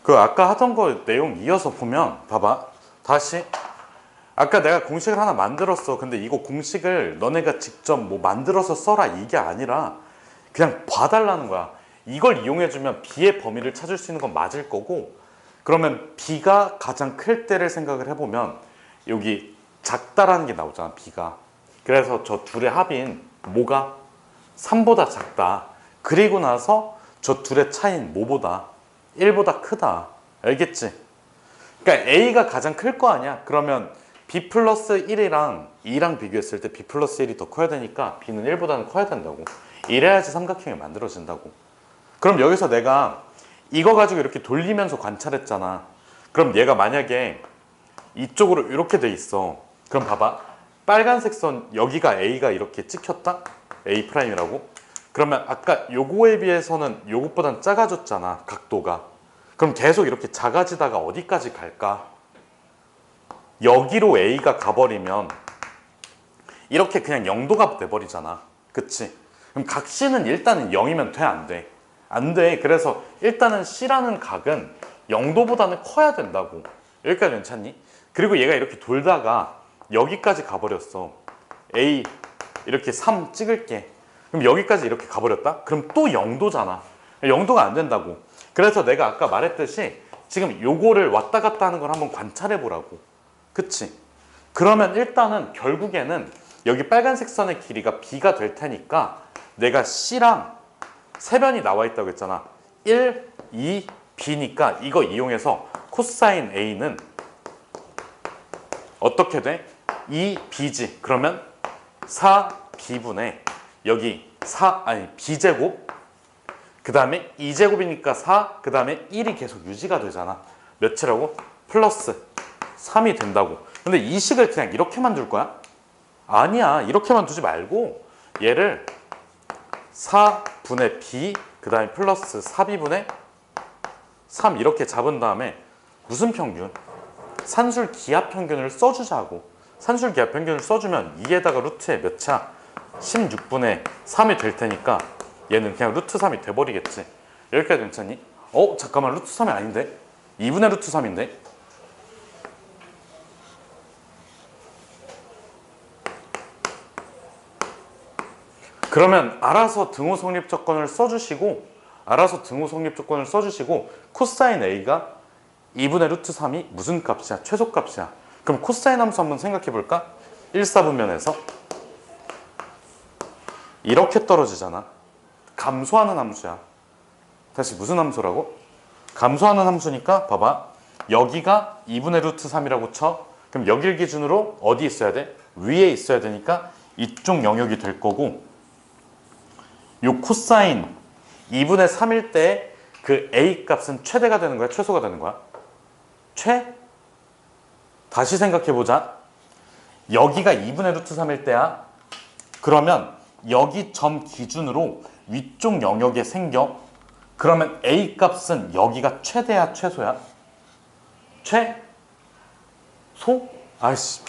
그 아까 하던 거 내용 이어서 보면 봐봐. 다시 아까 내가 공식을 하나 만들었어. 근데 이거 공식을 너네가 직접 뭐 만들어서 써라 이게 아니라 그냥 봐달라는 거야. 이걸 이용해주면 B의 범위를 찾을 수 있는 건 맞을 거고, 그러면 B가 가장 클 때를 생각을 해보면 여기 작다라는 게 나오잖아, B가. 그래서 저 둘의 합인 뭐가 3보다 작다. 그리고 나서 저 둘의 차이는 뭐보다 1보다 크다. 알겠지? 그러니까 A가 가장 클 거 아니야. 그러면 B 플러스 1이랑 2랑 비교했을 때 B 플러스 1이 더 커야 되니까 B는 1보다는 커야 된다고. 이래야지 삼각형이 만들어진다고. 그럼 여기서 내가 이거 가지고 이렇게 돌리면서 관찰했잖아. 그럼 얘가 만약에 이쪽으로 이렇게 돼 있어. 그럼 봐봐. 빨간색 선 여기가 A가 이렇게 찍혔다? A'이라고? 그러면 아까 요거에 비해서는 요것보단 작아졌잖아, 각도가. 그럼 계속 이렇게 작아지다가 어디까지 갈까? 여기로 A가 가버리면 이렇게 그냥 0도가 돼버리잖아. 그치? 그럼 각 C는 일단은 0이면 돼, 안 돼? 안 돼. 그래서 일단은 C라는 각은 0도보다는 커야 된다고. 여기까지 괜찮니? 그리고 얘가 이렇게 돌다가 여기까지 가버렸어. A 이렇게 3 찍을게. 그럼 여기까지 이렇게 가버렸다? 그럼 또 0도잖아. 0도가 안 된다고. 그래서 내가 아까 말했듯이 지금 요거를 왔다 갔다 하는 걸 한번 관찰해 보라고. 그치? 그러면 일단은 결국에는 여기 빨간색 선의 길이가 B가 될 테니까 내가 C랑 세변이 나와 있다고 했잖아. 1, 2, B니까 이거 이용해서 코사인 A는 어떻게 돼? 2B지. 그러면 4B분의 여기 B제곱, 그 다음에 2제곱이니까 4, 그 다음에 1이 계속 유지가 되잖아. 몇이라고? 플러스 3이 된다고. 근데 이 식을 그냥 이렇게만 둘 거야? 아니야. 이렇게만 두지 말고 얘를 4분의 B, 그 다음에 플러스 4B분의 3 이렇게 잡은 다음에 무슨 평균? 산술 기하 평균을 써주자고. 산술 기하 평균을 써주면 2에다가 루트에 몇이야? 16분의 3이 될 테니까 얘는 그냥 루트 3이 돼버리겠지. 여기까지 괜찮니? 잠깐만, 루트 3이 아닌데? 2분의 루트 3인데? 그러면 알아서 등호 성립 조건을 써주시고 코사인 A가 2분의 루트 3이 무슨 값이야? 최소값이야. 그럼 코사인 함수 한번 생각해 볼까? 1사분면에서 이렇게 떨어지잖아. 감소하는 함수야. 다시 무슨 함수라고? 감소하는 함수니까 봐봐. 여기가 2분의 루트 3이라고 쳐. 그럼 여길 기준으로 어디 있어야 돼? 위에 있어야 되니까 이쪽 영역이 될 거고, 요 코사인 2분의 3일 때 그 A 값은 최대가 되는 거야? 최소가 되는 거야? 다시 생각해 보자. 여기가 2분의 루트 3일 때야. 그러면 여기 점 기준으로 위쪽 영역에 생겨. 그러면 A 값은 여기가 최대야, 최소야? 최소? 아이씨.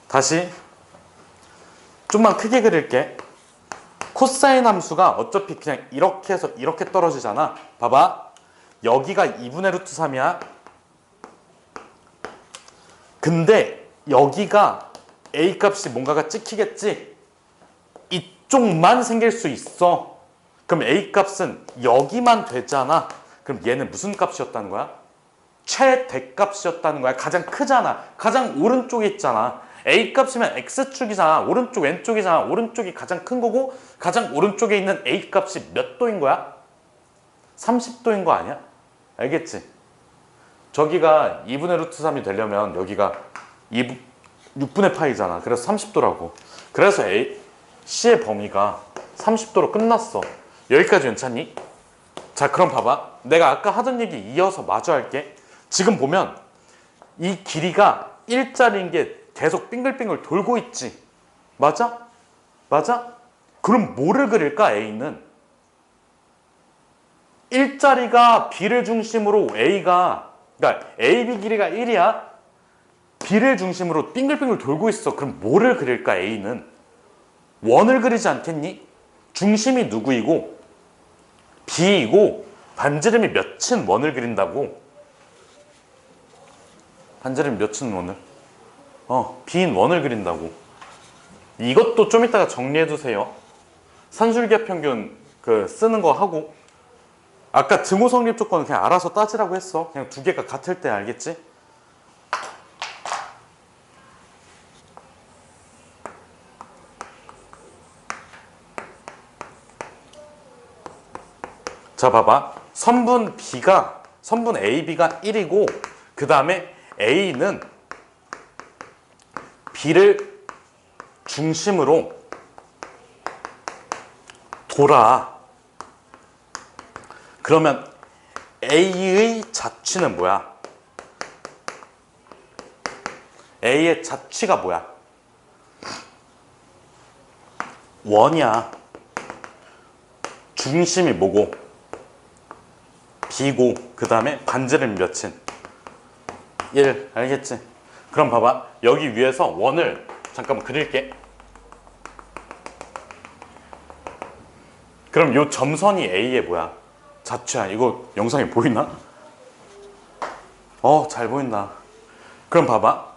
다시 좀만 크게 그릴게. 코사인 함수가 어차피 그냥 이렇게 해서 이렇게 떨어지잖아. 봐봐. 여기가 2분의 루트 3이야. 근데 여기가 A 값이 뭔가가 찍히겠지? 이쪽만 생길 수 있어. 그럼 A 값은 여기만 되잖아. 그럼 얘는 무슨 값이었다는 거야? 최대값이었다는 거야. 가장 크잖아. 가장 오른쪽에 있잖아. A 값이면 X축이잖아. 오른쪽 왼쪽이잖아. 오른쪽이 가장 큰 거고 가장 오른쪽에 있는 A 값이 몇 도인 거야? 30도인 거 아니야? 알겠지? 저기가 2분의 루트 3이 되려면 여기가 6분의 파이잖아. 그래서 30도라고. 그래서 C의 범위가 30도로 끝났어. 여기까지 괜찮니? 자, 그럼 봐봐. 내가 아까 하던 얘기 이어서 마저 할게. 지금 보면 이 길이가 1짜리인 게 계속 빙글빙글 돌고 있지. 맞아? 맞아? 그럼 뭐를 그릴까, A는? 1짜리가 B를 중심으로 A가, 그러니까 AB 길이가 1이야. B를 중심으로 빙글빙글 돌고 있어. 그럼 뭐를 그릴까, A는? 원을 그리지 않겠니? 중심이 누구이고? B이고, 반지름이 몇인 원을 그린다고? 반지름이 몇인 원을? 빈 원을 그린다고. 이것도 좀 이따가 정리해 두세요. 산술기하 평균 쓰는 거 하고, 아까 등호 성립 조건은 그냥 알아서 따지라고 했어. 그냥 두 개가 같을 때, 알겠지? 자, 봐봐. 선분 A, B가 1이고, 그 다음에 A는 B를 중심으로 돌아. 그러면 A의 자취는 뭐야? A의 자취가 뭐야? 원이야. 중심이 뭐고? B고, 그 다음에 반지름 몇인? 1. 알겠지? 그럼 봐봐. 여기 위에서 원을 잠깐만 그릴게. 그럼 요 점선이 A의 뭐야? 자취야. 이거 영상에 보이나? 잘 보인다. 그럼 봐봐.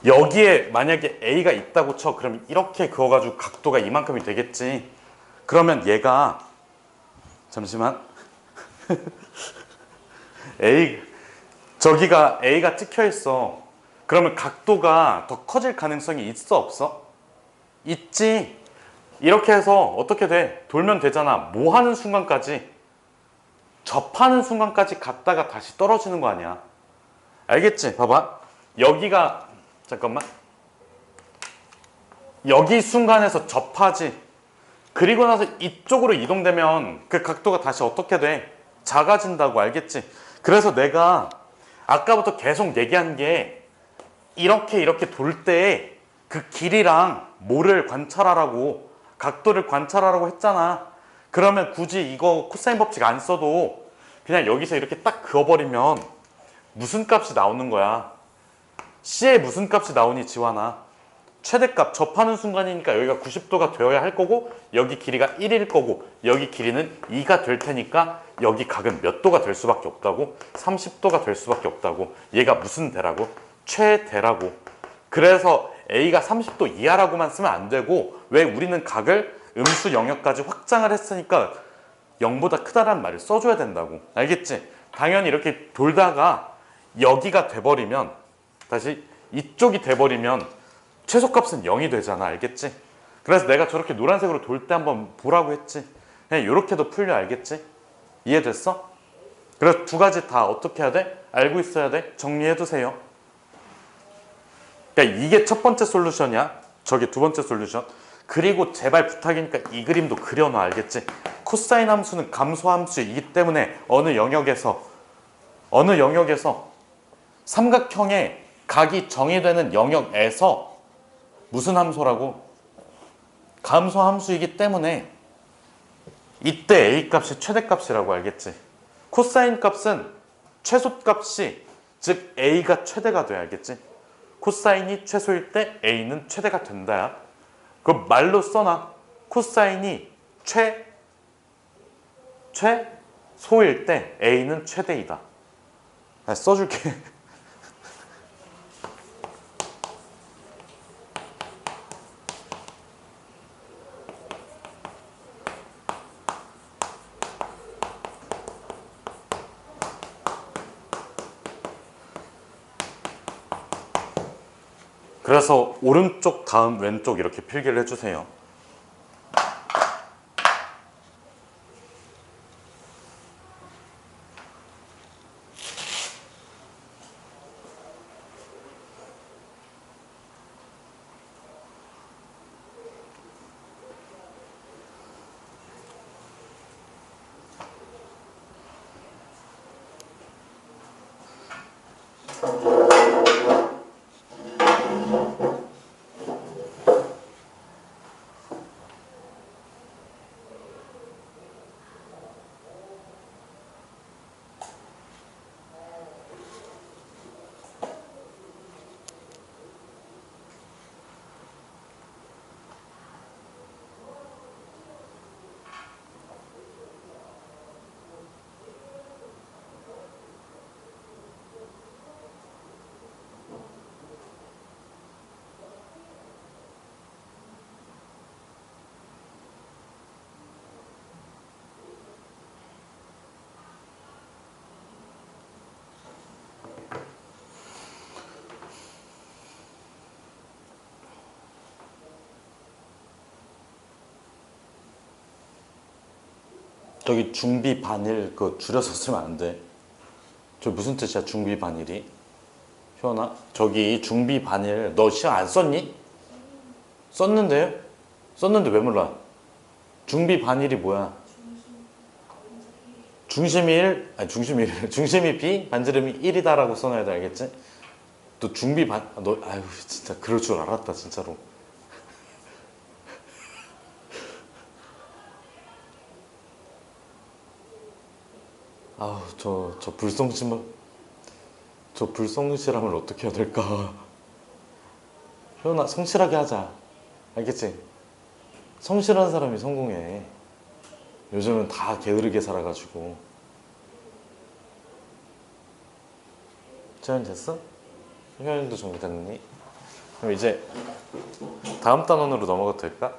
여기에 만약에 A가 있다고 쳐. 그럼 이렇게 그어가지고 각도가 이만큼이 되겠지. 그러면 얘가, 잠시만. 저기가 A가 찍혀 있어. 그러면 각도가 더 커질 가능성이 있어, 없어? 있지. 이렇게 해서 어떻게 돼? 돌면 되잖아. 뭐 하는 순간까지? 접하는 순간까지 갔다가 다시 떨어지는 거 아니야. 알겠지? 봐봐. 여기가, 잠깐만. 여기 순간에서 접하지. 그리고 나서 이쪽으로 이동되면 그 각도가 다시 어떻게 돼? 작아진다고. 알겠지? 그래서 내가 아까부터 계속 얘기한 게 이렇게 돌 때 그 길이랑 뭐를 관찰하라고, 각도를 관찰하라고 했잖아. 그러면 굳이 이거 코사인 법칙 안 써도 그냥 여기서 이렇게 딱 그어버리면 무슨 값이 나오는 거야? C에 무슨 값이 나오니, 지환아? 최대값, 접하는 순간이니까 여기가 90도가 되어야 할 거고, 여기 길이가 1일 거고, 여기 길이는 2가 될 테니까 여기 각은 몇 도가 될 수밖에 없다고? 30도가 될 수밖에 없다고. 얘가 무슨 대라고? 최대라고. 그래서 A가 30도 이하라고만 쓰면 안 되고, 왜? 우리는 각을 음수 영역까지 확장을 했으니까 0보다 크다란 말을 써줘야 된다고. 알겠지? 당연히 이렇게 돌다가 여기가 돼버리면, 다시 이쪽이 돼버리면 최소값은 0이 되잖아. 알겠지? 그래서 내가 저렇게 노란색으로 돌 때 한번 보라고 했지. 그냥 이렇게도 풀려. 알겠지? 이해됐어? 그래서 두 가지 다 어떻게 해야 돼? 알고 있어야 돼? 정리해두세요. 그러니까 이게 첫 번째 솔루션이야. 저게 두 번째 솔루션. 그리고 제발 부탁이니까 이 그림도 그려놔. 알겠지? 코사인 함수는 감소 함수이기 때문에 어느 영역에서 삼각형의 각이 정의되는 영역에서 무슨 함수라고? 감소 함수이기 때문에 이때 A 값이 최대값이라고. 알겠지? 코사인 값은 최소값이, 즉 A가 최대가 돼. 알겠지? 코사인이 최소일 때 A는 최대가 된다야. 그럼 말로 써놔. 코사인이 최소일 때 A는 최대이다. 써줄게. 그래서 오른쪽 다음 왼쪽 이렇게 필기를 해주세요. 저기 중비 반일 그거 줄여서 쓰면 안 돼. 저 무슨 뜻이야 중비 반일이? 효연아 저기 중비 반일 너 시험 안 썼니? 썼는데요? 썼는데 왜 몰라? 중비 반일이 뭐야? 중심이 1, 아니 중심이 1, 중심이 B, 반지름이 1이다라고 써놔야 돼 알겠지? 너 중비 반, 너 아유 진짜 그럴 줄 알았다 진짜로. 아우 저 불성실함을 어떻게 해야 될까? 효연아 성실하게 하자 알겠지? 성실한 사람이 성공해. 요즘은 다 게으르게 살아가지고. 재현 됐어? 효연도 정리됐니? 그럼 이제 다음 단원으로 넘어가도 될까?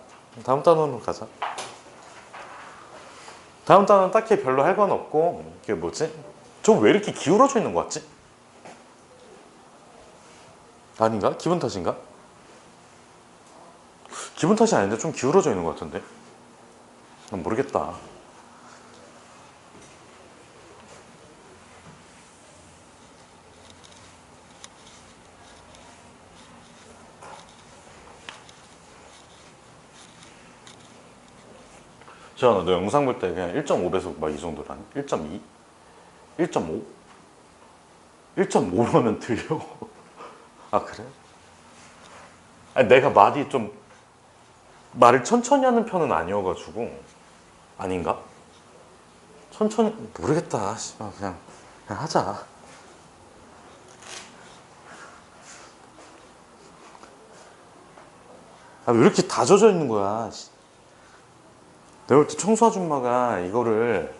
다음 단원으로 가자. 다음 단원 딱히 별로 할 건 없고 이게 뭐지? 저 왜 이렇게 기울어져 있는 것 같지? 아닌가? 기분 탓인가? 기분 탓이 아닌데 좀 기울어져 있는 것 같은데? 난 모르겠다. 지현아 너 영상 볼 때 그냥 1.5배속 막 이 정도라니? 1.2? 1.5? 1.5로면 들려? 아 그래? 아니 내가 말을 천천히 하는 편은 아니어가지고. 아닌가? 천천히 모르겠다. 씨발 그냥 하자. 아, 왜 이렇게 다 젖어 있는 거야? 내가 볼 때 청소 아줌마가 이거를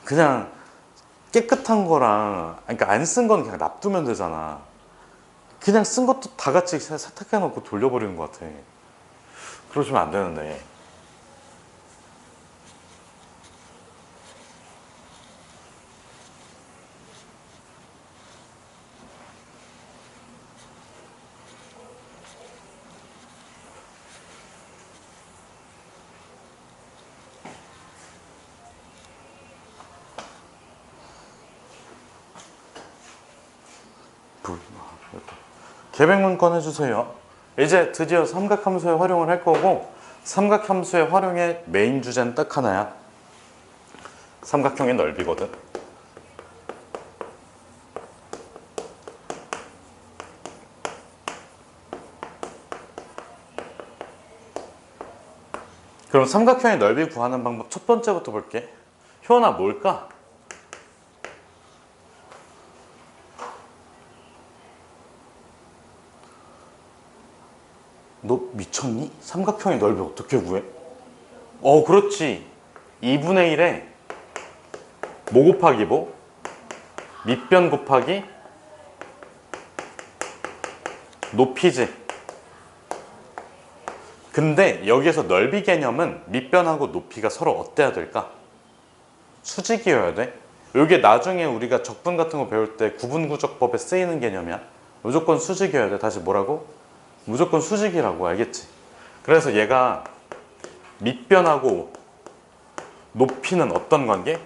그냥 깨끗한 거랑 그러니까 안 쓴 건 그냥 놔두면 되잖아. 그냥 쓴 것도 다 같이 세탁해 놓고 돌려버리는 것 같아. 그러시면 안 되는데. 계획문 꺼내주세요. 이제 드디어 삼각함수의 활용을 할 거고 삼각함수의 활용의 메인 주제는 딱 하나야. 삼각형의 넓이거든. 그럼 삼각형의 넓이 구하는 방법 첫 번째부터 볼게. 효연아 뭘까? 너 미쳤니? 삼각형의 넓이 어떻게 구해? 그렇지. 2분의 1에 뭐 곱하기 뭐? 밑변 곱하기 높이지. 근데 여기에서 넓이 개념은 밑변하고 높이가 서로 어때야 될까? 수직이어야 돼. 이게 나중에 우리가 적분 같은 거 배울 때 구분구적법에 쓰이는 개념이야. 무조건 수직이어야 돼. 다시 뭐라고? 무조건 수직이라고. 알겠지? 그래서 얘가 밑변하고 높이는 어떤 관계?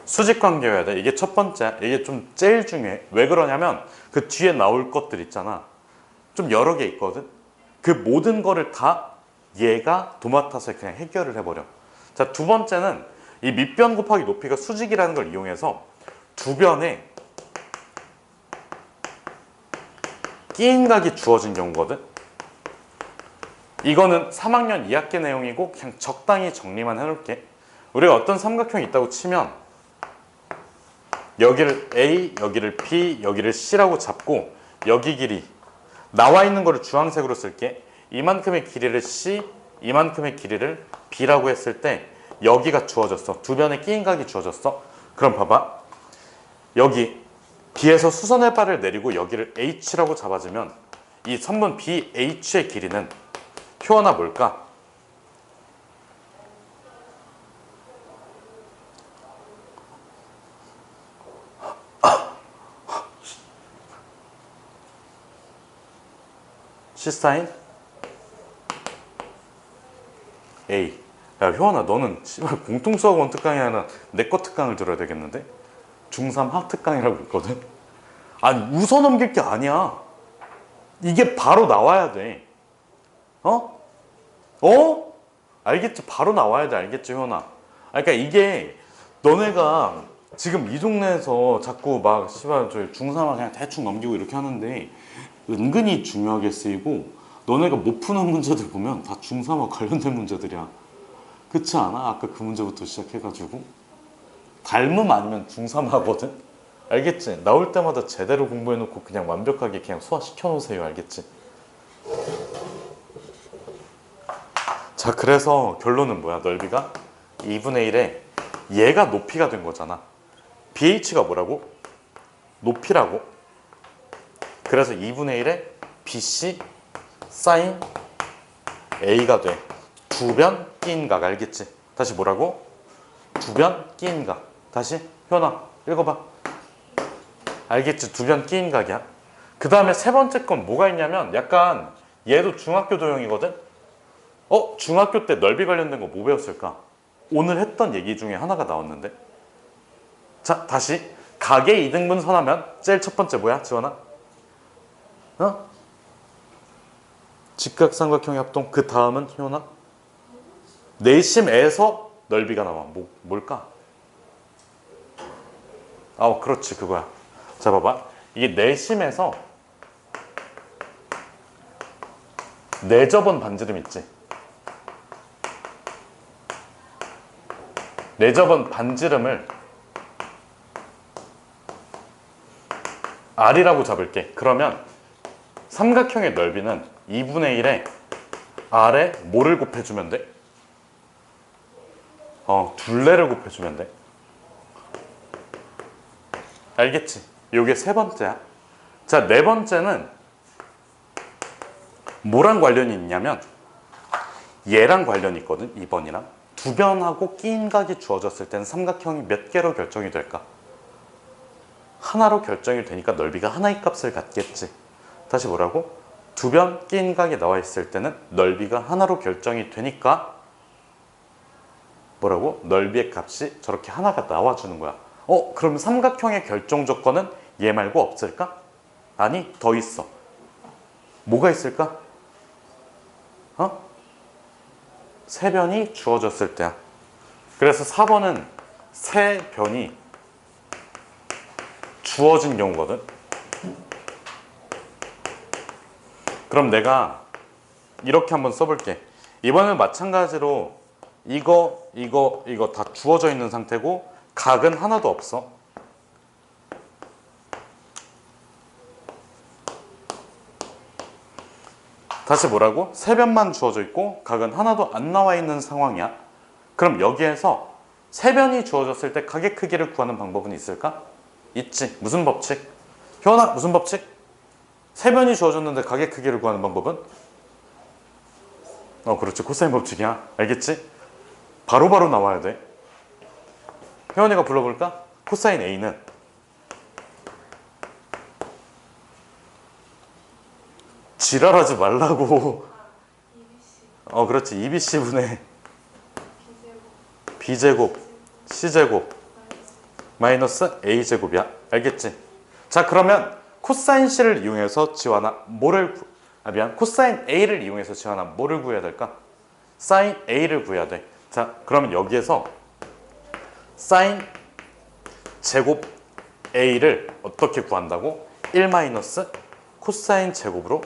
수직 관계여야 돼. 이게 첫 번째. 이게 좀 제일 중요해. 왜 그러냐면 그 뒤에 나올 것들 있잖아. 좀 여러 개 있거든. 그 모든 거를 다 얘가 도맡아서 그냥 해결을 해버려. 자, 두 번째는 이 밑변 곱하기 높이가 수직이라는 걸 이용해서 두 변에 끼인각이 주어진 경우거든. 이거는 3학년 2학기 내용이고 그냥 적당히 정리만 해놓을게. 우리가 어떤 삼각형이 있다고 치면 여기를 A, 여기를 B, 여기를 C라고 잡고 여기 길이 나와 있는 거를 주황색으로 쓸게. 이만큼의 길이를 C, 이만큼의 길이를 B라고 했을 때 여기가 주어졌어. 두 변의 끼인각이 주어졌어. 그럼 봐봐. 여기 B에서 수선의 발을 내리고 여기를 H라고 잡아주면 이 선분 BH의 길이는 효연아 뭘까? C 사인 A. 야 효원아, 너는 씨발 공통수학원 특강이 아니라 내 거 특강을 들어야 되겠는데? 중3 학특강이라고 있거든? 아니 웃어 넘길 게 아니야. 이게 바로 나와야 돼. 어? 어? 알겠지? 바로 나와야 돼. 알겠지 효원아? 그러니까 이게 너네가 지금 이 동네에서 자꾸 막 씨발 저 중3을 그냥 대충 넘기고 이렇게 하는데 은근히 중요하게 쓰이고, 너네가 못 푸는 문제들 보면 다 중3과 관련된 문제들이야. 그렇지 않아? 아까 그 문제부터 시작해가지고 닮음 아니면 중3 하거든? 알겠지? 나올 때마다 제대로 공부해놓고 그냥 완벽하게 그냥 소화시켜 놓으세요. 알겠지? 자, 그래서 결론은 뭐야? 넓이가 2분의 1에 얘가 높이가 된 거잖아. BH가 뭐라고? 높이라고. 그래서 2분의 1에 BC 사인 A가 돼. 두 변 끼인 각. 알겠지? 다시 뭐라고? 두 변 끼인 각. 다시 현아 읽어봐. 알겠지? 두 변 끼인 각이야. 그 다음에 세 번째 건 뭐가 있냐면, 약간 얘도 중학교 도형이거든? 중학교 때 넓이 관련된 거 뭐 배웠을까? 오늘 했던 얘기 중에 하나가 나왔는데. 자, 다시 각의 이등분 선하면 제일 첫 번째 뭐야, 지원아? 직각삼각형의 합동. 그 다음은 희원아? 내심에서 넓이가 나와. 뭘까? 그렇지, 그거야. 자, 봐봐. 이게 내심에서 내접은 반지름 있지? 내접은 반지름을 R이라고 잡을게. 그러면 삼각형의 넓이는 2분의 1에 R에 뭐를 곱해주면 돼? 둘레를 곱해주면 돼. 알겠지? 요게 세 번째야. 자, 네 번째는 뭐랑 관련이 있냐면 얘랑 관련이 있거든. 2번이랑. 두 변하고 끼인 각이 주어졌을 때는 삼각형이 몇 개로 결정이 될까? 하나로 결정이 되니까 넓이가 하나의 값을 갖겠지. 다시 뭐라고? 두 변 끼인 각이 나와 있을 때는 넓이가 하나로 결정이 되니까 뭐라고? 넓이의 값이 저렇게 하나가 나와주는 거야. 그럼 삼각형의 결정 조건은 얘 말고 없을까? 아니, 더 있어. 뭐가 있을까? 세 변이 주어졌을 때야. 그래서 4번은 세 변이 주어진 경우거든. 그럼 내가 이렇게 한번 써볼게. 이번엔 마찬가지로 이거 다 주어져 있는 상태고 각은 하나도 없어. 다시 뭐라고? 세 변만 주어져 있고 각은 하나도 안 나와 있는 상황이야. 그럼 여기에서 세 변이 주어졌을 때 각의 크기를 구하는 방법은 있을까? 있지. 무슨 법칙? 효원아, 무슨 법칙? 세 변이 주어졌는데 각의 크기를 구하는 방법은? 그렇지. 코사인 법칙이야. 알겠지? 바로바로 나와야 돼. 혜원이가 불러볼까? 코사인 A는 지랄하지 말라고. 그렇지. 2BC분의 B제곱 C제곱 마이너스 A제곱이야. 알겠지? 자, 그러면 코사인 C를 이용해서 지원아 코사인 A를 이용해서 지원아 뭐를 구해야 될까? 사인 A를 구해야 돼. 자, 그러면 여기에서 사인 제곱 A를 어떻게 구한다고? 1 마이너스 코사인 제곱으로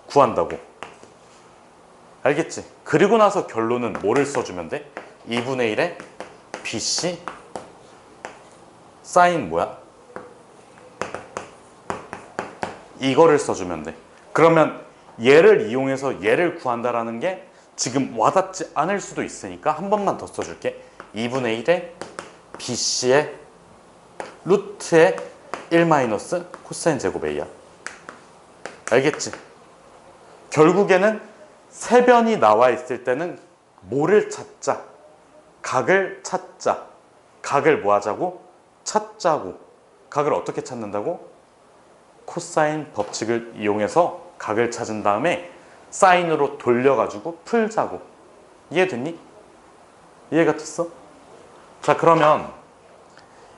구한다고. 알겠지? 그리고 나서 결론은 뭐를 써주면 돼? 2분의 1에 BC 사인 뭐야? 이거를 써주면 돼. 그러면 얘를 이용해서 얘를 구한다라는 게 지금 와닿지 않을 수도 있으니까 한 번만 더 써줄게. 2분의 1에 BC의 루트의 1 마이너스 코사인 제곱 A야. 알겠지? 결국에는 세 변이 나와 있을 때는 뭐를 찾자? 각을 찾자. 각을 뭐 하자고? 찾자고. 각을 어떻게 찾는다고? 코사인 법칙을 이용해서 각을 찾은 다음에 사인으로 돌려가지고 풀자고. 이해됐니? 이해가 됐어? 자, 그러면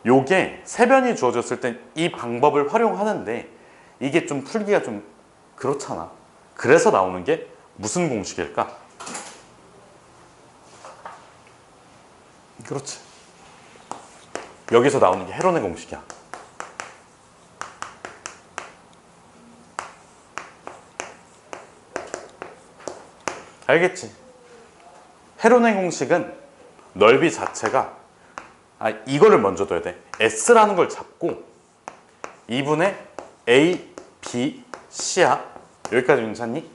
요게 세변이 주어졌을 땐 이 방법을 활용하는데 이게 좀 풀기가 좀 그렇잖아. 그래서 나오는 게 무슨 공식일까? 그렇지. 여기서 나오는 게 헤론의 공식이야. 알겠지? 헤론의 공식은 넓이 자체가 이거를 먼저 둬야 돼. S라는 걸 잡고 2분의 A, B, C야. 여기까지 괜찮니?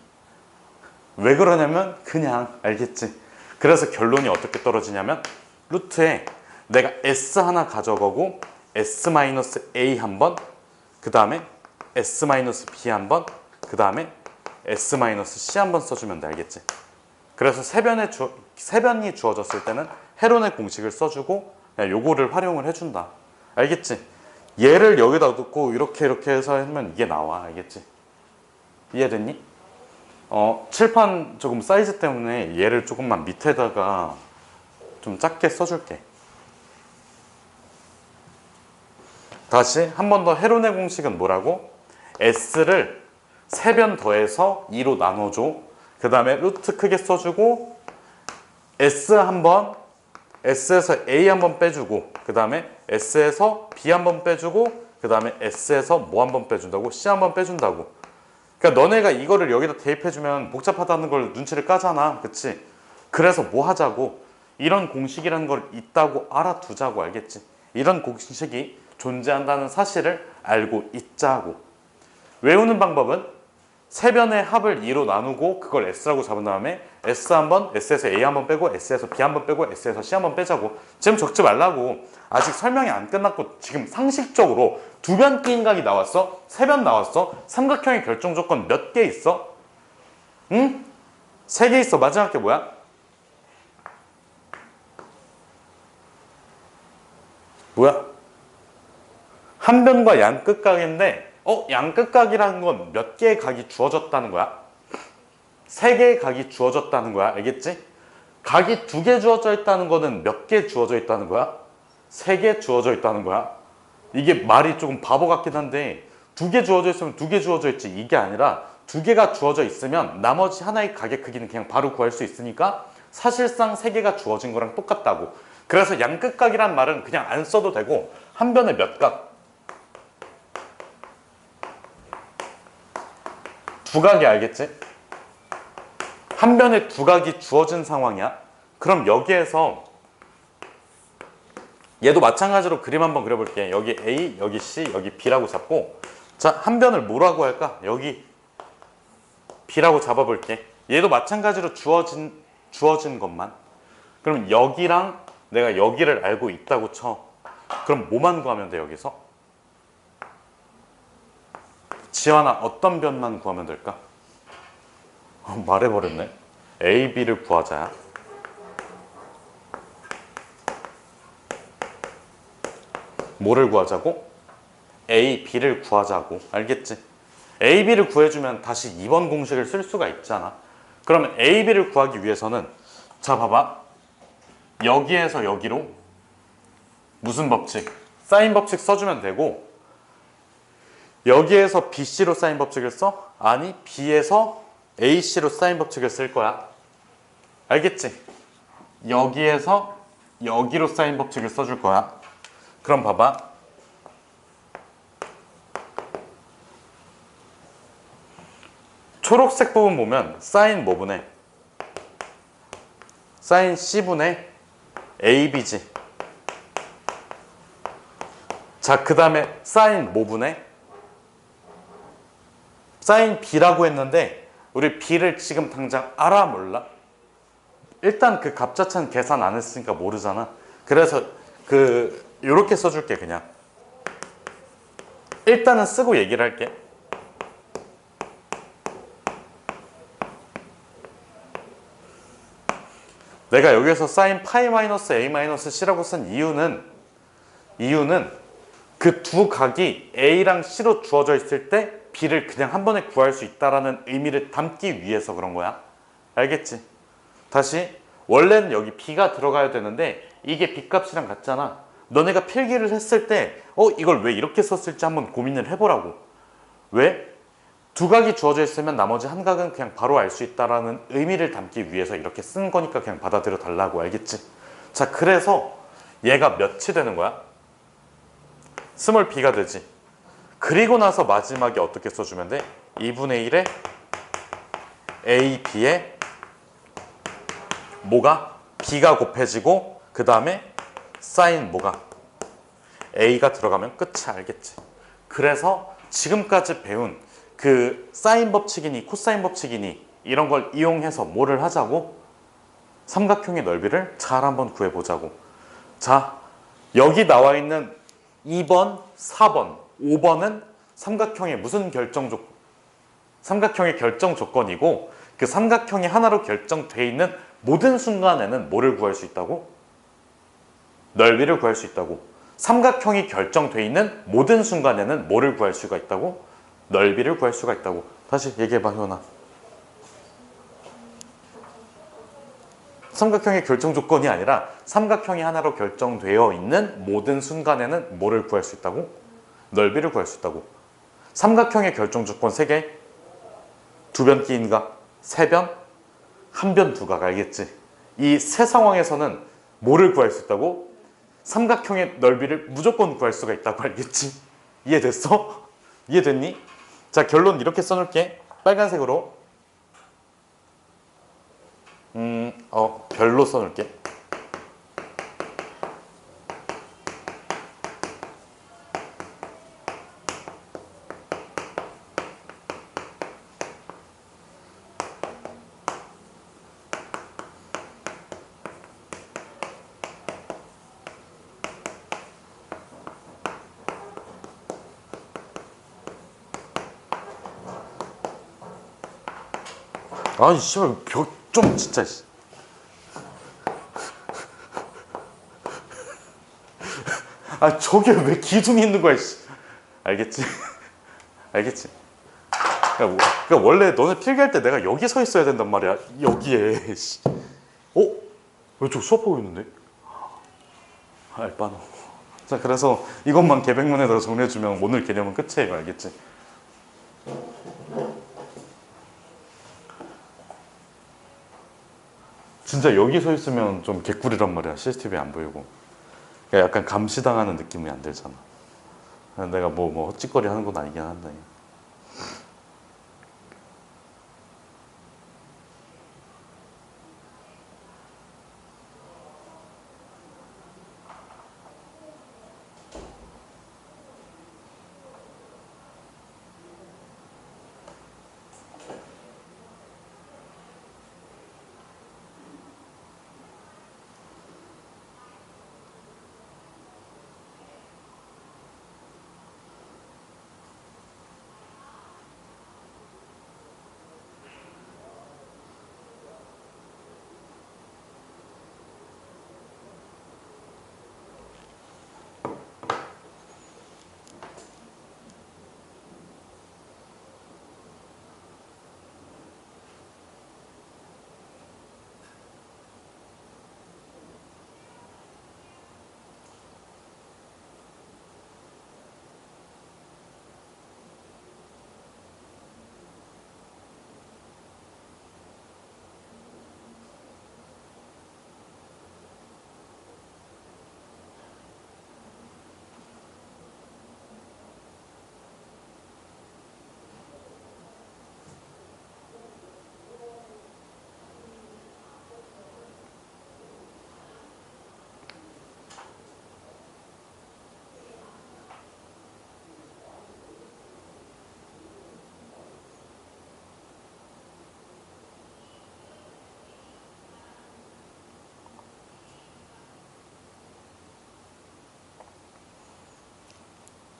왜 그러냐면 그냥 알겠지? 그래서 결론이 어떻게 떨어지냐면 루트에 내가 S 하나 가져가고 S-A 한 번, 그 다음에 S-B 한 번, 그 다음에 S-C 한 번 써주면 돼. 알겠지? 그래서 세변이 주어졌을 때는 헤론의 공식을 써주고 그냥 요거를 활용을 해준다. 알겠지? 얘를 여기다 놓고 이렇게 해서 하면 이게 나와. 알겠지? 이해됐니? 칠판 조금 사이즈 때문에 얘를 조금만 밑에다가 좀 작게 써줄게. 다시 한 번 더 헤론의 공식은 뭐라고? S를 세변 더해서 2로 나눠줘. 그 다음에 루트 크게 써주고 S 한 번, S에서 A 한 번 빼주고 그 다음에 S에서 B 한 번 빼주고 그 다음에 S에서 뭐 한 번 빼준다고? C 한 번 빼준다고. 그러니까 너네가 이거를 여기다 대입해주면 복잡하다는 걸 눈치를 까잖아. 그치? 그래서 뭐 하자고? 이런 공식이라는 걸 있다고 알아두자고. 알겠지? 이런 공식이 존재한다는 사실을 알고 있자고. 외우는 방법은 세변의 합을 2로 나누고 그걸 S라고 잡은 다음에 S 한 번, S에서 A 한 번 빼고 S에서 B 한 번 빼고 S에서 C 한 번 빼자고. 지금 적지 말라고. 아직 설명이 안 끝났고 지금 상식적으로 두변 끼인각이 나왔어? 세변 나왔어? 삼각형의 결정 조건 몇 개 있어? 응? 3개 있어. 마지막 게 뭐야? 뭐야? 한 변과 양끝각인데 양끝각이라는 건 몇 개의 각이 주어졌다는 거야? 3개의 각이 주어졌다는 거야. 알겠지? 각이 2개 주어져 있다는 거는 몇 개 주어져 있다는 거야? 3개 주어져 있다는 거야. 이게 말이 조금 바보 같긴 한데 2개 주어져 있으면 2개 주어져 있지 이게 아니라 2개가 주어져 있으면 나머지 하나의 각의 크기는 그냥 바로 구할 수 있으니까 사실상 3개가 주어진 거랑 똑같다고. 그래서 양끝각이란 말은 그냥 안 써도 되고 한 변에 몇 각? 2각이. 알겠지? 한 변에 2각이 주어진 상황이야. 그럼 여기에서 얘도 마찬가지로 그림 한번 그려볼게. 여기 A, 여기 C, 여기 B라고 잡고 자, 한 변을 뭐라고 할까? 여기 B라고 잡아볼게. 얘도 마찬가지로 주어진 것만. 그럼 여기랑 내가 여기를 알고 있다고 쳐. 그럼 뭐만 구하면 돼 여기서? 지환아 어떤 변만 구하면 될까? 말해버렸네. A, B를 구하자. 뭐를 구하자고? A, B를 구하자고. 알겠지? A, B를 구해주면 다시 2번 공식을 쓸 수가 있잖아. 그러면 A, B를 구하기 위해서는 자 봐봐. 여기에서 여기로 무슨 법칙? 사인 법칙 써주면 되고 여기에서 BC로 사인 법칙을 써? 아니 B에서 AC로 사인 법칙을 쓸 거야. 알겠지? 여기에서 여기로 사인 법칙을 써줄 거야. 그럼 봐봐. 초록색 부분 보면 사인 뭐분의? 사인 C분의 AB지. 자, 그 다음에 사인 뭐분의? 사인 B라고 했는데 우리 B를 지금 당장 알아 몰라? 일단 그 값 자체는 계산 안 했으니까 모르잖아. 그래서 요렇게 써줄게. 그냥 일단은 쓰고 얘기를 할게. 내가 여기에서 사인 파이 마이너스 A 마이너스 C라고 쓴 이유는 그 두 각이 A랑 C로 주어져 있을 때 B를 그냥 한 번에 구할 수 있다라는 의미를 담기 위해서 그런 거야. 알겠지? 다시 원래는 여기 B가 들어가야 되는데 이게 B 값이랑 같잖아. 너네가 필기를 했을 때 이걸 왜 이렇게 썼을지 한번 고민을 해보라고. 왜? 두 각이 주어져 있으면 나머지 한 각은 그냥 바로 알 수 있다라는 의미를 담기 위해서 이렇게 쓴 거니까 그냥 받아들여 달라고. 알겠지? 자, 그래서 얘가 몇이 되는 거야? 스몰 b가 되지. 그리고 나서 마지막에 어떻게 써주면 돼? 2분의 1에 a, b에 뭐가? b가 곱해지고 그 다음에 사인 뭐가? a가 들어가면 끝이. 알겠지? 그래서 지금까지 배운 그 사인 법칙이니 코사인 법칙이니 이런 걸 이용해서 뭐를 하자고? 삼각형의 넓이를 잘 한번 구해보자고. 자, 여기 나와 있는 2번, 4번, 5번은 삼각형의 무슨 삼각형의 결정 조건이고 그 삼각형이 하나로 결정돼 있는 모든 순간에는 뭐를 구할 수 있다고? 넓이를 구할 수 있다고. 삼각형이 결정돼 있는 모든 순간에는 뭐를 구할 수가 있다고? 넓이를 구할 수가 있다고. 다시 얘기해봐, 효원아. 삼각형의 결정 조건이 아니라 삼각형이 하나로 결정되어 있는 모든 순간에는 뭐를 구할 수 있다고? 넓이를 구할 수 있다고. 삼각형의 결정 조건 3개. 두 변 끼인각, 3변, 한 변 두각. 알겠지? 이 세 상황에서는 뭐를 구할 수 있다고? 삼각형의 넓이를 무조건 구할 수가 있다고. 알겠지? 이해됐어? 이해됐니? 자, 결론 이렇게 써놓을게. 빨간색으로. 별로 써놓을게. 아니 씨발 좀 진짜. 아 저게 왜 기둥이 있는 거야. 알겠지? 알겠지? 그러니까 원래 너네 필기할 때 내가 여기 서 있어야 된단 말이야. 여기에. 왜 저 수업하고 있는데? 알바노. 자, 그래서 이것만 개백문에다가 정리해주면 오늘 개념은 끝이에요. 알겠지? 진짜 여기 서 있으면 좀 개꿀이란 말이야. CCTV 안 보이고. 그러니까 약간 감시당하는 느낌이 안 들잖아. 내가 뭐 헛짓거리 하는 건 아니긴 한데.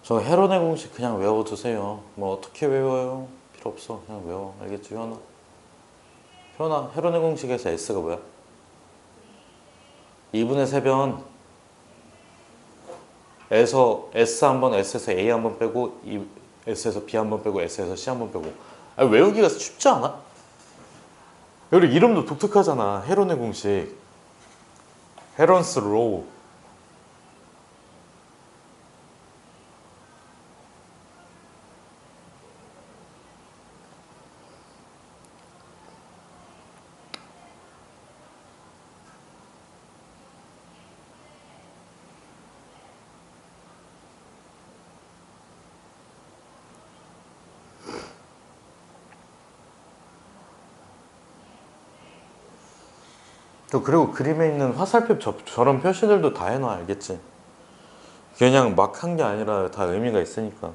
저 헤론의 공식 그냥 외워두세요. 뭐 어떻게 외워요? 필요 없어. 그냥 외워. 알겠지, 효연아? 효연아, 헤론의 공식에서 S가 뭐야? 2분의 3변 에서 S 한 번, S에서 A 한 번 빼고 S에서 B 한 번 빼고 S에서 C 한 번 빼고. 아니, 외우기가 쉽지 않아? 그리고 이름도 독특하잖아. 헤론의 공식. 헤런스 로우. 또 그리고 그림에 있는 화살표 저런 표시들도 다 해놔. 알겠지? 그냥 막 한 게 아니라 다 의미가 있으니까.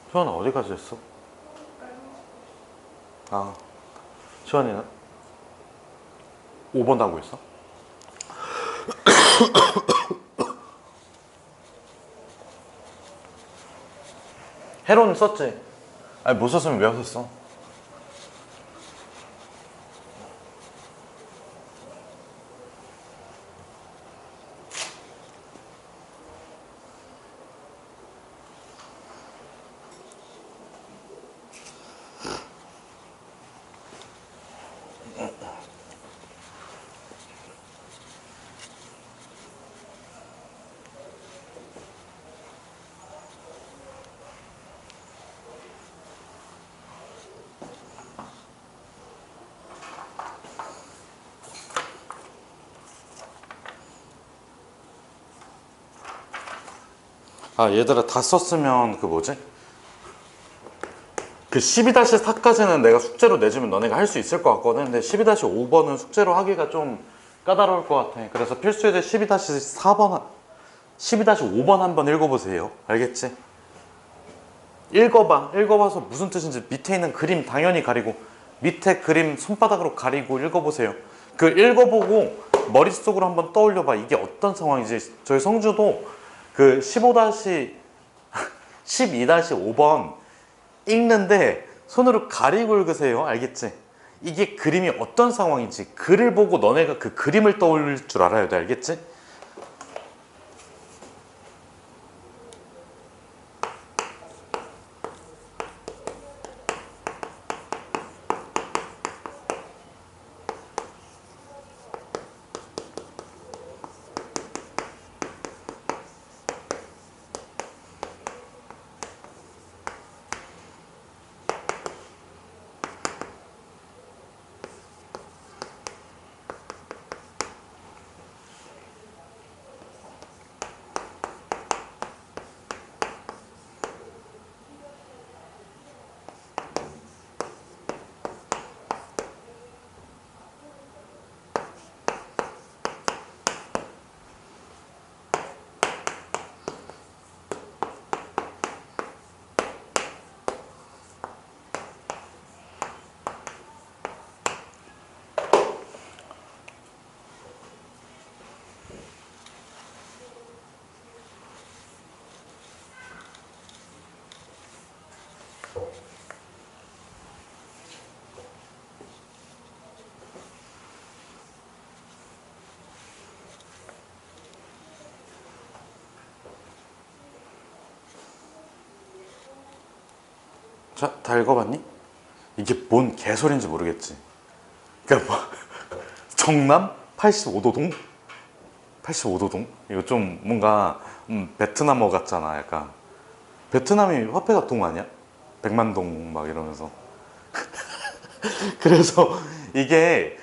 수환아 어디까지 했어? 아, 수환이는 5번 하고 있어? 헤론 썼지? 아니 못 썼으면 왜 썼어? 아 얘들아 다 썼으면 그 뭐지? 그 12-4까지는 내가 숙제로 내주면 너네가 할 수 있을 것 같거든. 근데 12-5번은 숙제로 하기가 좀 까다로울 것 같아. 그래서 필수예제 12-4번 12-5번 한번 읽어보세요. 알겠지? 읽어봐서 무슨 뜻인지 밑에 있는 그림 당연히 가리고 밑에 그림 손바닥으로 가리고 읽어보세요. 그 읽어보고 머릿속으로 한번 떠올려봐. 이게 어떤 상황이지? 저희 성주도 그 12-5번 읽는데 손으로 가리고 읽으세요. 알겠지? 이게 그림이 어떤 상황인지 글을 보고 너네가 그 그림을 떠올릴 줄 알아야 돼. 알겠지? 자, 다 읽어봤니? 이게 뭔 개소리인지 모르겠지. 그러니까 뭐 정남 85도 동? 85도 동? 이거 좀 뭔가 베트남어 같잖아. 약간 베트남이 화폐가 동 아니야? 100만 동 막 이러면서. 그래서 이게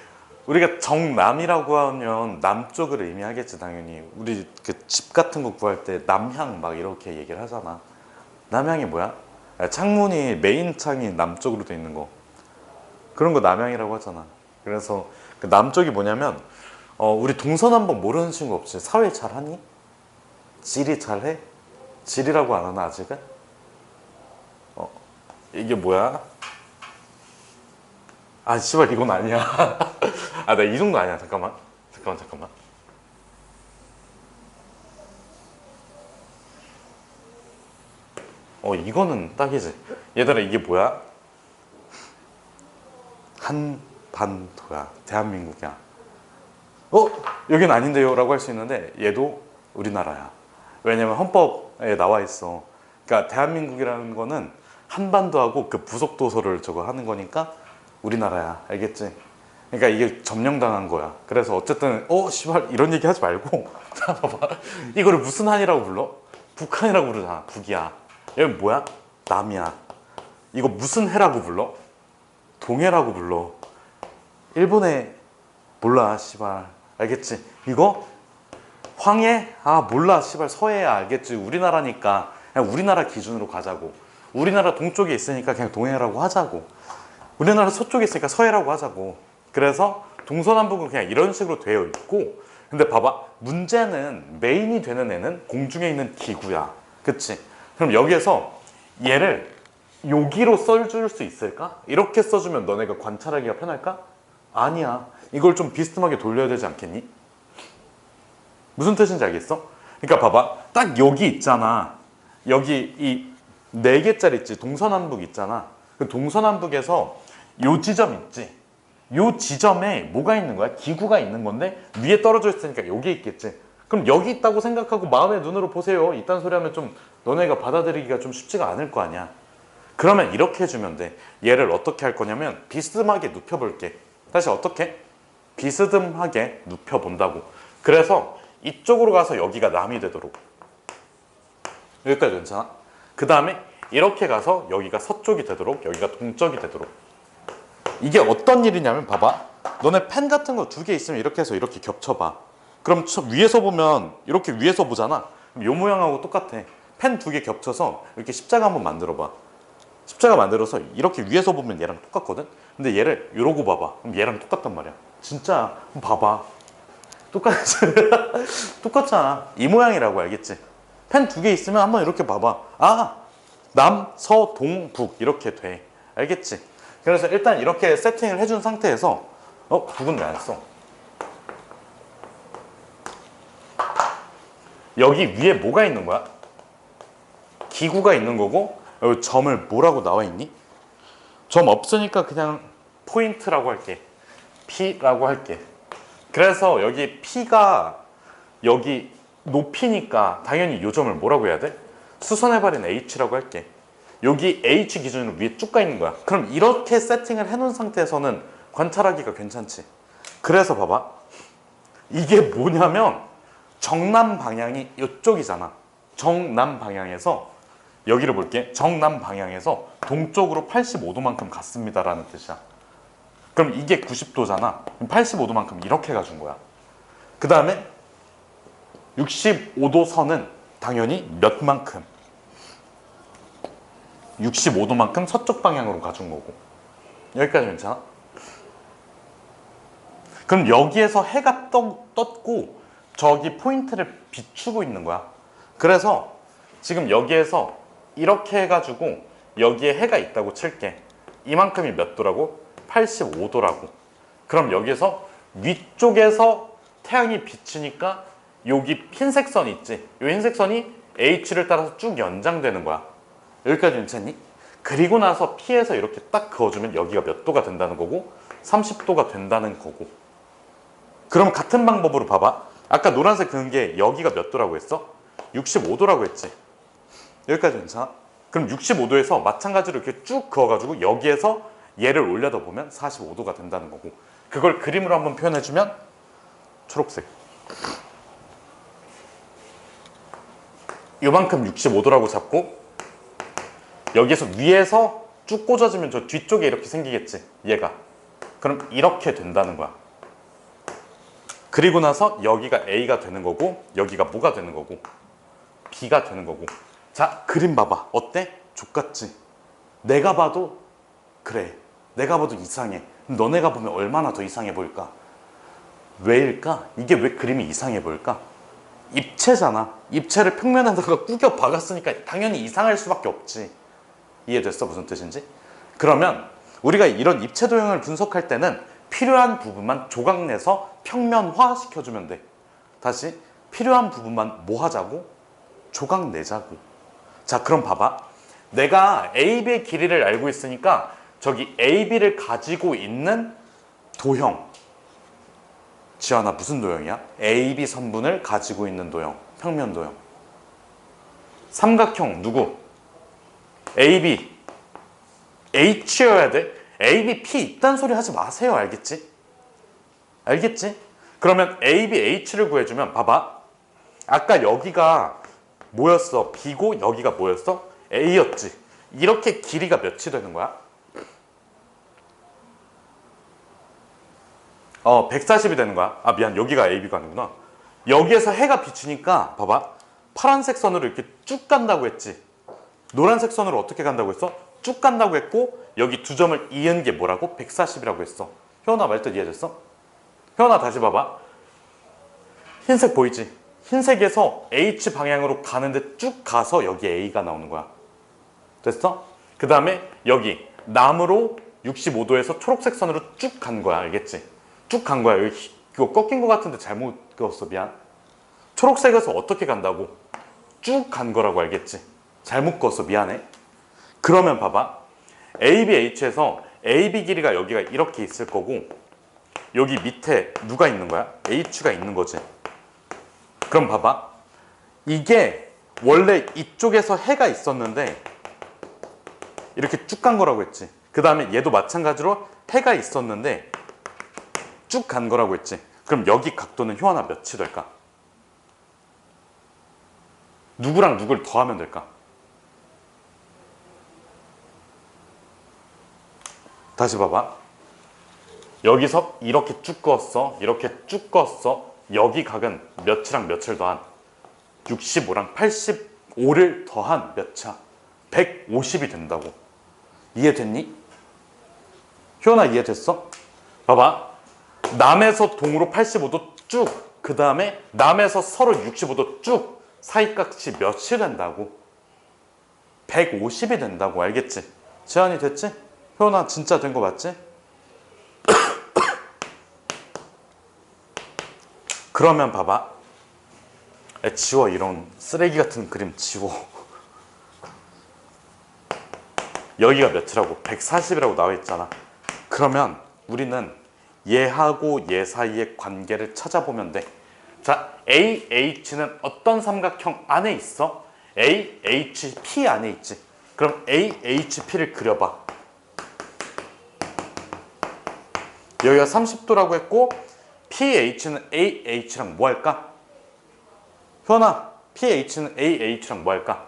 우리가 정남이라고 하면 남쪽을 의미하겠지 당연히. 우리 그 집 같은 거 구할 때 남향 막 이렇게 얘기를 하잖아. 남향이 뭐야? 창문이 메인 창이 남쪽으로 돼 있는 거, 그런 거 남향이라고 하잖아. 그래서 그 남쪽이 뭐냐면 우리 동서남북 모르는 친구 없지? 사회 잘하니? 지리 잘해? 지리라고 안 하나 아직은? 이게 뭐야? 아 씨발 이건 아니야. 아 나 이 정도 아니야. 잠깐만. 이거는 딱이지. 얘들아 이게 뭐야? 한반도야. 대한민국이야. 여긴 아닌데요 라고 할 수 있는데 얘도 우리나라야. 왜냐면 헌법에 나와 있어. 그러니까 대한민국이라는 거는 한반도하고 그 부속도서를 저거 하는 거니까 우리나라야. 알겠지? 그러니까 이게 점령당한 거야. 그래서 어쨌든 씨발 이런 얘기 하지 말고 자 봐봐. 이거를 무슨 한이라고 불러? 북한이라고 부르잖아. 북이야. 여기 뭐야? 남이야. 이거 무슨 해라고 불러? 동해라고 불러. 일본에 몰라 씨발. 알겠지? 이거 황해? 아 몰라 씨발. 서해야. 알겠지? 우리나라니까 그냥 우리나라 기준으로 가자고. 우리나라 동쪽에 있으니까 그냥 동해라고 하자고. 우리나라 서쪽에 있으니까 서해라고 하자고. 그래서 동서남북은 그냥 이런 식으로 되어 있고, 근데 봐봐. 문제는 메인이 되는 애는 공중에 있는 기구야. 그치? 그럼 여기에서 얘를 여기로 써줄 수 있을까? 이렇게 써주면 너네가 관찰하기가 편할까? 아니야. 이걸 좀 비스듬하게 돌려야 되지 않겠니? 무슨 뜻인지 알겠어? 그러니까 봐봐. 딱 여기 있잖아. 여기 이 4개짜리 있지. 동서남북 있잖아. 그 동서남북에서 요 지점 있지. 요 지점에 뭐가 있는 거야? 기구가 있는 건데 위에 떨어져 있으니까 여기 있겠지. 그럼 여기 있다고 생각하고 마음의 눈으로 보세요. 이딴 소리 하면 좀 너네가 받아들이기가 좀 쉽지가 않을 거 아니야. 그러면 이렇게 해주면 돼. 얘를 어떻게 할 거냐면 비스듬하게 눕혀볼게. 다시 어떻게? 비스듬하게 눕혀본다고. 그래서 이쪽으로 가서 여기가 남이 되도록. 여기까지 괜찮아? 그 다음에 이렇게 가서 여기가 서쪽이 되도록, 여기가 동쪽이 되도록. 이게 어떤 일이냐면 봐봐. 너네 펜 같은 거 2개 있으면 이렇게 해서 이렇게 겹쳐봐. 그럼 위에서 보면 이렇게 위에서 보잖아. 그럼 요 모양하고 똑같아. 펜 2개 겹쳐서 이렇게 십자가 한번 만들어봐. 십자가 만들어서 이렇게 위에서 보면 얘랑 똑같거든? 근데 얘를 이러고 봐봐. 그럼 얘랑 똑같단 말이야. 진짜 봐봐. 똑같지? 똑같잖아. 이 모양이라고. 알겠지? 펜 2개 있으면 한번 이렇게 봐봐. 아! 남, 서, 동, 북 이렇게 돼. 알겠지? 그래서 일단 이렇게 세팅을 해준 상태에서 북은 왜 안 써? 여기 위에 뭐가 있는 거야? 기구가 있는 거고, 여기 점을 뭐라고 나와 있니? 점 없으니까 그냥 포인트라고 할게. P라고 할게. 그래서 여기 P가 여기 높이니까 당연히 이 점을 뭐라고 해야 돼? 수선해버린 H라고 할게. 여기 H 기준으로 위에 쭉 가 있는 거야. 그럼 이렇게 세팅을 해놓은 상태에서는 관찰하기가 괜찮지. 그래서 봐봐. 이게 뭐냐면 정남 방향이 이쪽이잖아. 정남 방향에서 여기를 볼게. 정남 방향에서 동쪽으로 85도만큼 갔습니다라는 뜻이야. 그럼 이게 90도잖아. 85도만큼 이렇게 가준 거야. 그 다음에 65도 선은 당연히 몇 만큼? 65도만큼 서쪽 방향으로 가준 거고. 여기까지 괜찮아? 그럼 여기에서 해가 떴고 저기 포인트를 비추고 있는 거야. 그래서 지금 여기에서 이렇게 해가지고 여기에 해가 있다고 칠게. 이만큼이 몇 도라고? 85도라고. 그럼 여기에서 위쪽에서 태양이 비치니까 여기 흰색 선 있지? 이 흰색 선이 H를 따라서 쭉 연장되는 거야. 여기까지 괜찮니? 그리고 나서 P에서 이렇게 딱 그어주면 여기가 몇 도가 된다는 거고 30도가 된다는 거고. 그럼 같은 방법으로 봐봐. 아까 노란색 그은 게 여기가 몇 도라고 했어? 65도라고 했지. 여기까지 괜찮아? 그럼 65도에서 마찬가지로 이렇게 쭉 그어가지고 여기에서 얘를 올려다 보면 45도가 된다는 거고, 그걸 그림으로 한번 표현해주면 초록색. 요만큼 65도라고 잡고 여기에서 위에서 쭉 꽂아주면 저 뒤쪽에 이렇게 생기겠지, 얘가. 그럼 이렇게 된다는 거야. 그리고 나서 여기가 A가 되는 거고 여기가 뭐가 되는 거고 B가 되는 거고. 자, 그림 봐봐. 어때? 족같지? 내가 봐도 그래, 내가 봐도 이상해. 너네가 보면 얼마나 더 이상해 보일까? 왜일까? 이게 왜 그림이 이상해 보일까? 입체잖아. 입체를 평면에다가 꾸겨 박았으니까 당연히 이상할 수밖에 없지. 이해됐어? 무슨 뜻인지? 그러면 우리가 이런 입체 도형을 분석할 때는 필요한 부분만 조각 내서 평면화 시켜주면 돼. 다시, 필요한 부분만 뭐 하자고? 조각 내자고. 자, 그럼 봐봐. 내가 AB의 길이를 알고 있으니까 저기 AB를 가지고 있는 도형, 지환아, 무슨 도형이야? AB 선분을 가지고 있는 도형, 평면 도형. 삼각형 누구? AB, H여야 돼. AB, P 이딴 소리 하지 마세요. 알겠지? 알겠지? 그러면 AB, H를 구해주면 봐봐. 아까 여기가 뭐였어? B고 여기가 뭐였어? A였지. 이렇게 길이가 몇이 되는 거야? 140이 되는 거야. 아, 미안. 여기가 AB가 아니구나. 여기에서 해가 비추니까 봐봐. 파란색 선으로 이렇게 쭉 간다고 했지. 노란색 선으로 어떻게 간다고 했어? 쭉 간다고 했고 여기 두 점을 이은 게 뭐라고? 140이라고 했어. 효원아, 말뜻 이해됐어? 효원아, 다시 봐봐. 흰색 보이지? 흰색에서 H 방향으로 가는데 쭉 가서 여기 A가 나오는 거야. 됐어? 그 다음에 여기 남으로 65도에서 초록색 선으로 쭉 간 거야. 알겠지? 쭉 간 거야. 여기 이거 꺾인 거 같은데 잘못 그었어. 미안. 초록색에서 어떻게 간다고? 쭉 간 거라고. 알겠지? 잘못 그었어. 미안해. 그러면 봐봐. ABH에서 AB 길이가 여기가 이렇게 있을 거고 여기 밑에 누가 있는 거야? H가 있는 거지. 그럼 봐봐. 이게 원래 이쪽에서 해가 있었는데 이렇게 쭉 간 거라고 했지. 그 다음에 얘도 마찬가지로 해가 있었는데 쭉 간 거라고 했지. 그럼 여기 각도는 효원아 몇이 될까? 누구랑 누구를 더하면 될까? 다시 봐봐. 여기서 이렇게 쭉 그었어. 이렇게 쭉 그었어. 여기 각은 몇이랑 몇을 더한? 65랑 85를 더한 몇 차? 150이 된다고. 이해됐니? 효연아, 이해됐어? 봐봐. 남에서 동으로 85도 쭉, 그 다음에 남에서 서로 65도 쭉, 사이값이 몇이 된다고? 150이 된다고. 알겠지? 제한이 됐지? 효연아, 진짜 된 거 맞지? 그러면 봐봐. 지워. 이런 쓰레기 같은 그림 지워. 여기가 몇이라고? 140이라고 나와 있잖아. 그러면 우리는 얘하고 얘 사이의 관계를 찾아보면 돼. 자, AH는 어떤 삼각형 안에 있어? AHP 안에 있지. 그럼 AHP를 그려봐. 여기가 30도라고 했고 PH는 AH랑 뭐 할까? 현아, PH는 AH랑 뭐 할까?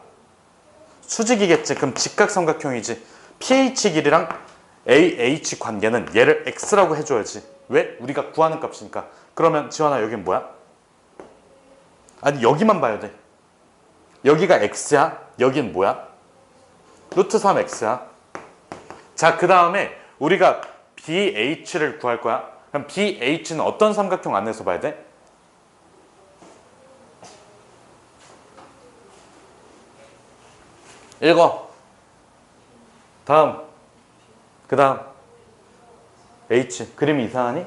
수직이겠지. 그럼 직각삼각형이지. PH 길이랑 AH 관계는 얘를 X라고 해줘야지. 왜? 우리가 구하는 값이니까. 그러면 지원아, 여긴 뭐야? 아니, 여기만 봐야 돼. 여기가 X야. 여긴 뭐야? 루트 3X야. 자, 그 다음에 우리가 BH를 구할 거야. 그럼 BH는 어떤 삼각형 안에서 봐야 돼? 읽어. 다음. 그 다음. H. 그림이 이상하니?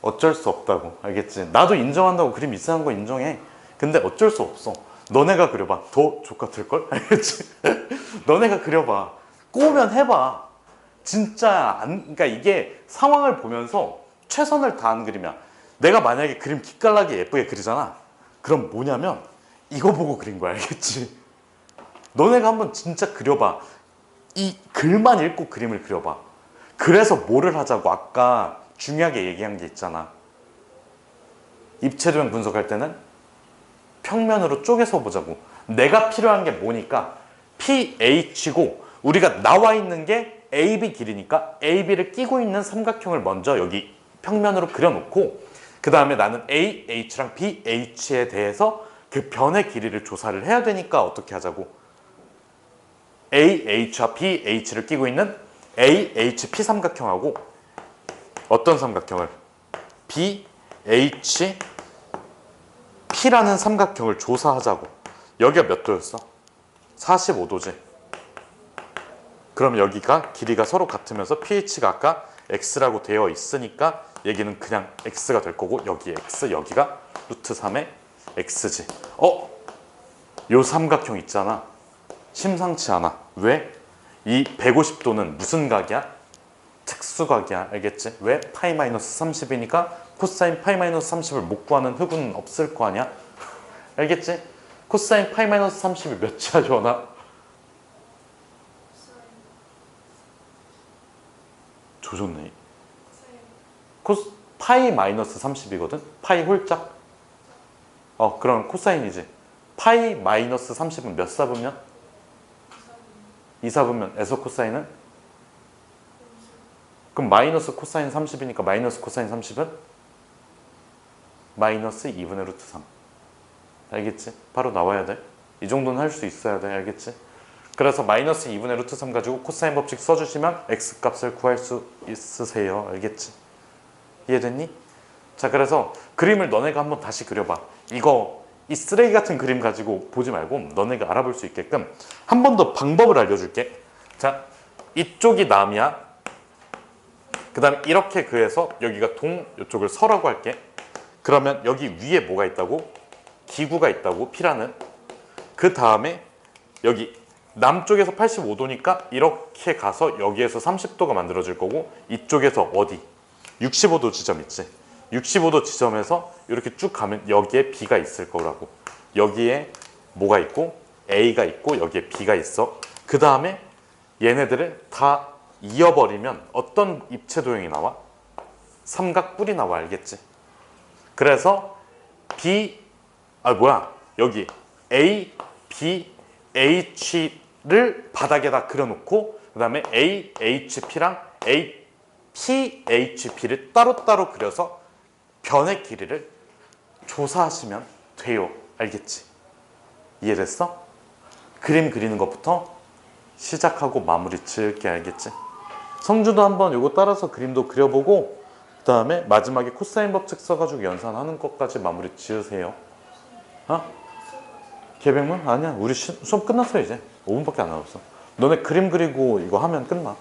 어쩔 수 없다고. 알겠지? 나도 인정한다고. 그림 이상한 거 인정해. 근데 어쩔 수 없어. 너네가 그려봐. 더 족같을걸? 알겠지? 너네가 그려봐. 꼬면 해봐. 진짜 그러니까 이게 상황을 보면서 최선을 다한 그림이야. 내가 만약에 그림 기깔나게 예쁘게 그리잖아. 그럼 뭐냐면 이거 보고 그린 거야. 알겠지? 너네가 한번 진짜 그려봐. 이 글만 읽고 그림을 그려봐. 그래서 뭐를 하자고 아까 중요하게 얘기한 게 있잖아. 입체도형 분석할 때는 평면으로 쪼개서 보자고. 내가 필요한 게 뭐니까 PH고 우리가 나와 있는 게 AB 길이니까 AB를 끼고 있는 삼각형을 먼저 여기 평면으로 그려놓고 그 다음에 나는 AH랑 BH에 대해서 그 변의 길이를 조사를 해야 되니까 어떻게 하자고. AH와 BH를 끼고 있는 AHP 삼각형하고 어떤 삼각형을? BHP라는 삼각형을 조사하자고. 여기가 몇 도였어? 45도지. 그럼 여기가 길이가 서로 같으면서 pH가 아까 x라고 되어 있으니까 얘기는 그냥 x가 될 거고 여기 x, 여기가 루트 3의 x지. 요 삼각형 있잖아. 심상치 않아. 왜? 이 150도는 무슨 각이야? 특수각이야. 알겠지? 왜? 파이 마이너스 30이니까 코사인 파이 마이너스 30을 못 구하는 흙은 없을 거 아니야? 알겠지? 코사인 파이 마이너스 30이 몇이야, 조원아? 조졌네. 파이 마이너스 30이거든? 파이 홀짝? 그럼 코사인이지. 파이 마이너스 30은 몇 사분면? 2사분면. 에서 코사인은? 그럼 마이너스 코사인 30이니까 마이너스 코사인 30은? 마이너스 2분의 루트 3. 알겠지? 바로 나와야 돼. 이 정도는 할 수 있어야 돼. 알겠지? 그래서 마이너스 2분의 루트 3 가지고 코사인 법칙 써주시면 x값을 구할 수 있으세요. 알겠지? 이해됐니? 자, 그래서 그림을 너네가 한번 다시 그려봐. 이 쓰레기 같은 그림 가지고 보지 말고 너네가 알아볼 수 있게끔 한 번 더 방법을 알려줄게. 자, 이쪽이 남이야. 그 다음에 이렇게 그해서 여기가 동, 이쪽을 서라고 할게. 그러면 여기 위에 뭐가 있다고? 기구가 있다고, P라는. 그 다음에 여기 남쪽에서 85도니까 이렇게 가서 여기에서 30도가 만들어질 거고 이쪽에서 어디? 65도 지점 있지? 65도 지점에서 이렇게 쭉 가면 여기에 B가 있을 거라고. 여기에 뭐가 있고 A가 있고 여기에 B가 있어. 그 다음에 얘네들을 다 이어버리면 어떤 입체 도형이 나와? 삼각뿔이 나와. 알겠지? 그래서 여기 A, B, H를 바닥에다 그려놓고 그 다음에 A, HP랑 A, PHP를 따로따로 그려서 변의 길이를 조사하시면 돼요. 알겠지? 이해됐어? 그림 그리는 것부터 시작하고 마무리 지을게. 알겠지? 성주도 한번 요거 따라서 그림도 그려보고 그 다음에 마지막에 코사인 법칙 써가지고 연산하는 것까지 마무리 지으세요. 계백문? 아니야. 우리 수업 끝났어 이제. 5분밖에 안 남았어. 너네 그림 그리고 이거 하면 끝나.